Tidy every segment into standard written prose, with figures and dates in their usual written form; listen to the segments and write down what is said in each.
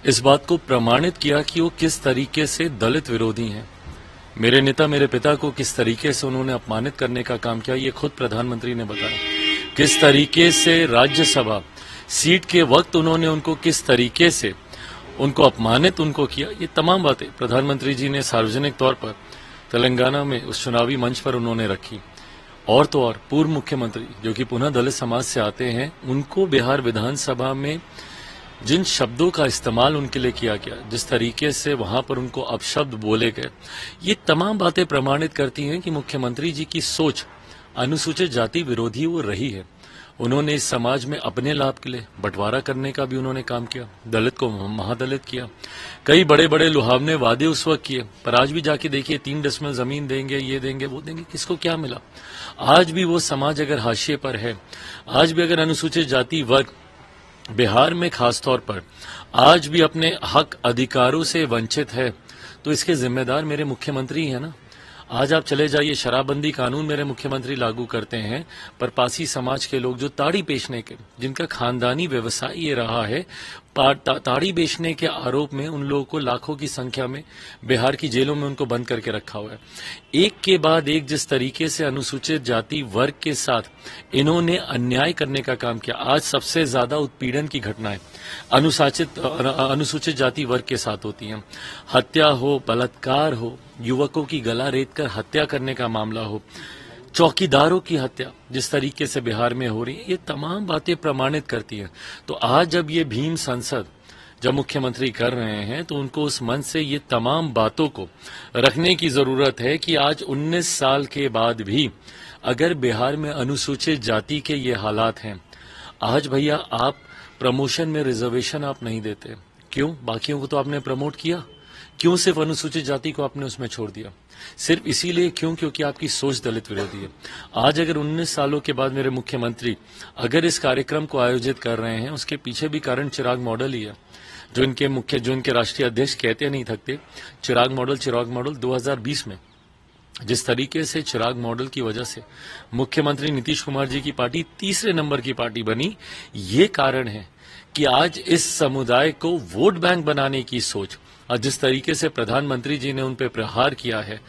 इस बात को प्रमाणित किया कि वो किस तरीके से दलित विरोधी हैं। मेरे नेता मेरे पिता को किस तरीके से उन्होंने अपमानित करने का काम किया, ये खुद प्रधानमंत्री ने बताया। किस तरीके से राज्यसभा सीट के वक्त उन्होंने उनको किस तरीके से उनको अपमानित उनको किया, ये तमाम बातें प्रधानमंत्री जी ने सार्वजनिक तौर पर तेलंगाना में उस चुनावी मंच पर उन्होंने रखी। और तो और पूर्व मुख्यमंत्री जो कि पुनः दलित समाज से आते हैं, उनको बिहार विधानसभा में जिन शब्दों का इस्तेमाल उनके लिए किया गया, जिस तरीके से वहां पर उनको अपशब्द बोले गए, ये तमाम बातें प्रमाणित करती हैं कि मुख्यमंत्री जी की सोच अनुसूचित जाति विरोधी वो रही है। उन्होंने इस समाज में अपने लाभ के लिए बंटवारा करने का भी उन्होंने काम किया, दलित को महादलित किया, कई बड़े बड़े लुभावने वादे उस वक्त किए, पर आज भी जाके देखिए 3 डेसिमल जमीन देंगे, ये देंगे, वो देंगे, किसको क्या मिला? आज भी वो समाज अगर हाशिए पर है, आज भी अगर अनुसूचित जाति वर्ग बिहार में खासतौर पर आज भी अपने हक अधिकारों से वंचित है, तो इसके जिम्मेदार मेरे मुख्यमंत्री हैं ना। आज आप चले जाइए, शराबबंदी कानून मेरे मुख्यमंत्री लागू करते हैं, पर पासी समाज के लोग जो ताड़ी बेचने के, जिनका खानदानी व्यवसाय ये रहा है, ताड़ी बेचने के आरोप में उन लोगों को लाखों की संख्या में बिहार की जेलों में उनको बंद करके रखा हुआ है। एक के बाद एक जिस तरीके से अनुसूचित जाति वर्ग के साथ इन्होंने अन्याय करने का काम किया। आज सबसे ज्यादा उत्पीड़न की घटनाएं अनुसूचित जाति वर्ग के साथ होती हैं। हत्या हो, बलात्कार हो, युवकों की गला रेत कर हत्या करने का मामला हो, चौकीदारों की हत्या जिस तरीके से बिहार में हो रही है, ये तमाम बातें प्रमाणित करती हैं। तो आज जब ये भीम संसद जब मुख्यमंत्री कर रहे हैं, तो उनको उस मंच से ये तमाम बातों को रखने की जरूरत है कि आज 19 साल के बाद भी अगर बिहार में अनुसूचित जाति के ये हालात हैं, आज भैया आप प्रमोशन में रिजर्वेशन आप नहीं देते, क्यों? बाकियों को तो आपने प्रमोट किया, क्यों सिर्फ अनुसूचित जाति को आपने उसमें छोड़ दिया? सिर्फ इसीलिए क्यों? क्योंकि आपकी सोच दलित विरोधी है। आज अगर 19 सालों के बाद मेरे मुख्यमंत्री अगर इस कार्यक्रम को आयोजित कर रहे हैं, उसके पीछे भी कारण चिराग मॉडल ही है, जो इनके राष्ट्रीय अध्यक्ष कहते नहीं थकते। चिराग मॉडल 2020 में जिस तरीके से चिराग मॉडल की वजह से मुख्यमंत्री नीतीश कुमार जी की पार्टी तीसरे नंबर की पार्टी बनी, ये कारण है कि आज इस समुदाय को वोट बैंक बनाने की सोच और जिस तरीके से प्रधानमंत्री जी ने उन पर प्रहार किया है,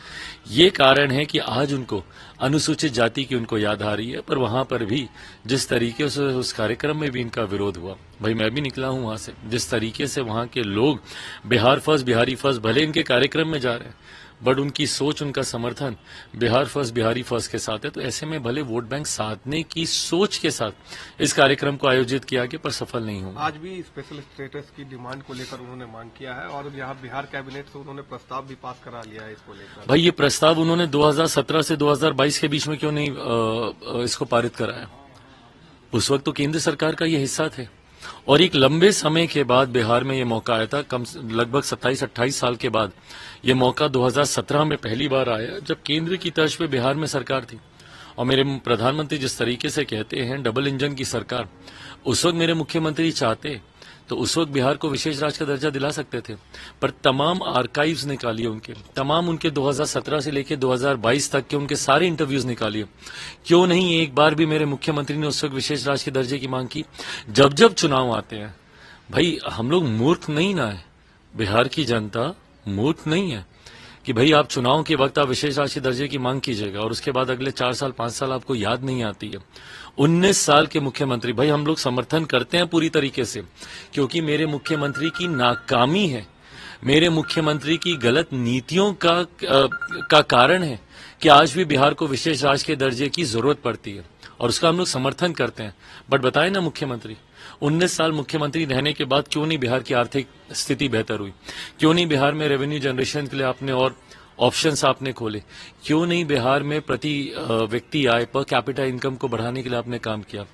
ये कारण है कि आज उनको अनुसूचित जाति की उनको याद आ रही है। पर वहां पर भी जिस तरीके से उस कार्यक्रम में भी इनका विरोध हुआ, भाई मैं भी निकला हूं वहां से, जिस तरीके से वहां के लोग बिहार फर्स्ट बिहारी फर्स्ट भले इनके कार्यक्रम में जा रहे हैं, बट उनकी सोच, उनका समर्थन बिहार फर्स्ट बिहारी फर्स्ट के साथ है। तो ऐसे में भले वोट बैंक साधने की सोच के साथ इस कार्यक्रम को आयोजित किया गया, पर सफल नहीं हुआ। आज भी स्पेशल स्टेटस की डिमांड को लेकर उन्होंने मांग किया है और यहाँ बिहार कैबिनेट से उन्होंने प्रस्ताव भी पास करा लिया है इसको लेकर। भाई ये प्रस्ताव उन्होंने 2017 से 2022 के बीच में क्यों नहीं इसको पारित कराया? उस वक्त तो केंद्र सरकार का ये हिस्सा थे और एक लंबे समय के बाद बिहार में ये मौका आया था, लगभग 27-28 साल के बाद ये मौका 2017 में पहली बार आया, जब केंद्र की तर्ज पे बिहार में सरकार थी। और मेरे प्रधानमंत्री जिस तरीके से कहते हैं डबल इंजन की सरकार, उस वक्त मेरे मुख्यमंत्री चाहते तो उस वक्त बिहार को विशेष राज्य का दर्जा दिला सकते थे, पर तमाम आर्काइव्स निकालिए उनके, तमाम उनके 2017 से लेकर 2022 तक के उनके सारे इंटरव्यूज निकालिए। क्यों नहीं एक बार भी मेरे मुख्यमंत्री ने उस वक्त विशेष राज्य के दर्जे की मांग की? जब जब चुनाव आते हैं, भाई हम लोग मूर्ख नहीं ना है, बिहार की जनता मूर्ख नहीं है कि भाई आप चुनाव के वक्त आप विशेष राज्य के दर्जे की मांग कीजिएगा और उसके बाद अगले 4 साल 5 साल आपको याद नहीं आती है। 19 साल के मुख्यमंत्री, भाई हम लोग समर्थन करते हैं पूरी तरीके से, क्योंकि मेरे मुख्यमंत्री की नाकामी है, मेरे मुख्यमंत्री की गलत नीतियों का कारण है कि आज भी बिहार को विशेष राज्य के दर्जे की जरूरत पड़ती है और उसका हम लोग समर्थन करते हैं। बट बताए ना मुख्यमंत्री, 19 साल मुख्यमंत्री रहने के बाद क्यों नहीं बिहार की आर्थिक स्थिति बेहतर हुई? क्यों नहीं बिहार में रेवेन्यू जनरेशन के लिए आपने और ऑप्शंस आपने खोले? क्यों नहीं बिहार में प्रति व्यक्ति आय पर कैपिटा इनकम को बढ़ाने के लिए आपने काम किया?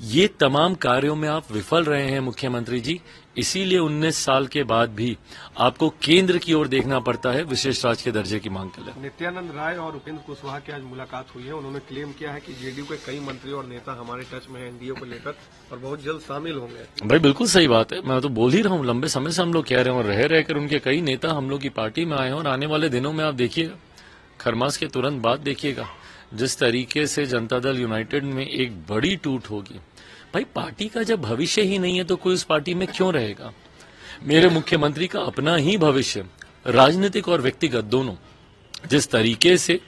ये तमाम कार्यों में आप विफल रहे हैं मुख्यमंत्री जी, इसीलिए 19 साल के बाद भी आपको केंद्र की ओर देखना पड़ता है विशेष राज्य के दर्जे की मांग के लिए। नित्यानंद राय और उपेंद्र कुशवाहा की आज मुलाकात हुई है। उन्होंने क्लेम किया है कि जेडीयू के कई मंत्री और नेता हमारे टच में है एनडीए को लेकर और बहुत जल्द शामिल होंगे। भाई बिल्कुल सही बात है, मैं तो बोल ही रहा हूँ, लंबे समय से हम लोग कह रहे हैं और रहकर उनके कई नेता हम लोग की पार्टी में आए हैं और आने वाले दिनों में आप देखिएगा, खरमास के तुरंत बाद देखिएगा जिस तरीके से जनता दल यूनाइटेड में एक बड़ी टूट होगी। भाई पार्टी का जब भविष्य ही नहीं है तो कोई उस पार्टी में क्यों रहेगा? मेरे मुख्यमंत्री का अपना ही भविष्य, राजनीतिक और व्यक्तिगत दोनों, जिस तरीके से,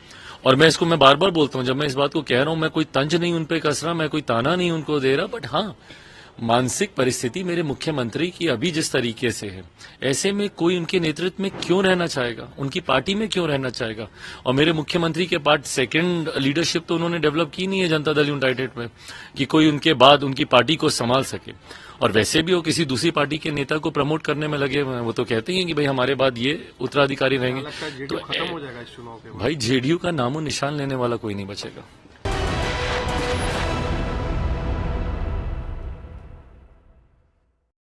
और मैं बार बार बोलता हूं, जब मैं इस बात को कह रहा हूं, मैं कोई तंज नहीं उन पे कस रहा, मैं कोई ताना नहीं उनको दे रहा, बट हाँ, मानसिक परिस्थिति मेरे मुख्यमंत्री की अभी जिस तरीके से है, ऐसे में कोई उनके नेतृत्व में क्यों रहना चाहेगा, उनकी पार्टी में क्यों रहना चाहेगा। और मेरे मुख्यमंत्री के पार्ट सेकंड लीडरशिप तो उन्होंने डेवलप की नहीं है जनता दल यूनाइटेड में, कि कोई उनके बाद उनकी पार्टी को संभाल सके। और वैसे भी वो किसी दूसरी पार्टी के नेता को प्रमोट करने में लगे हुए हैं। वो तो कहते ही हैं कि भाई हमारे बाद ये उत्तराधिकारी रहेंगे। लगता है जेडीयू खत्म हो जाएगा इस चुनाव के बाद। भाई जेडीयू का नामो निशान लेने वाला कोई नहीं बचेगा।